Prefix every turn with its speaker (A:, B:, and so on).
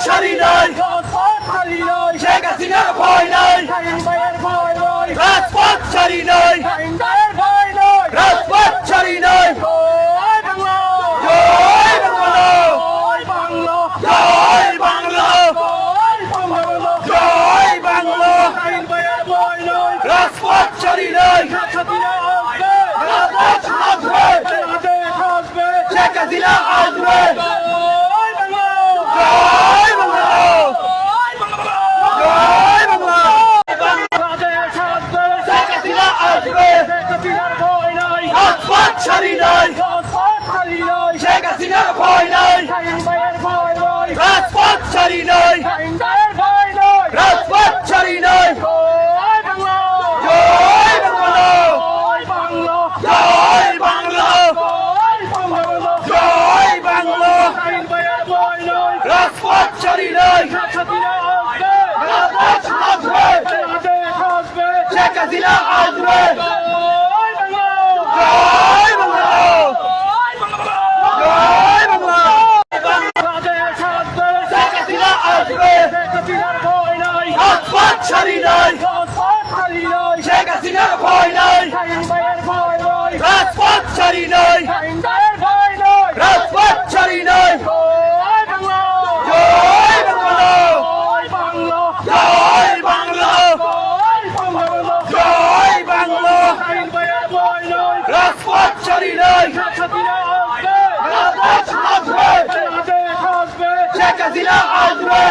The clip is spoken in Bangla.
A: ছাড়ি নাই, শেখ হাসিনার ভয় নাই, রাজপথ ছাড়ি নাই, রাজপথ ছাড়ি নাই। জয় বাংলা, জয় বাংলা, জয় বাংলা, রাজপথ ছাড়ি নাই, রাজপথ আসবে, শেখ হাসিনা আসবে। জয় বাংলা, জয় বাংলা, শেখ হাসিনা আসবে, রাজপথ ছাড়ি নাই, শেখ হাসিনার ভয় নাই, রাজপথ ছাড়ি নাই, রাজপথ ছাড়ি নাই। জয় বাংলা, জয় বাংলা, জয় বাংলা, রাজপথ ছাড়ি নাই, রাজপথ আসবে, শেখ হাসিনা আসবে। জয় বাংলা, জয় বাংলা, শেখ হাসিনা আসবে, রাজপথ ছাড়ি নাই, শেখ হাসিনার ভয় নাই, রাজপথ ছাড়ি নাই, রাজপথ ছাড়ি নাই। জয় বাংলা, জয় বাংলা, জয় বাংলা, রাজপথ ছাড়ি নাই, রাজপথ আসবে, শেখ হাসিনা আসবে।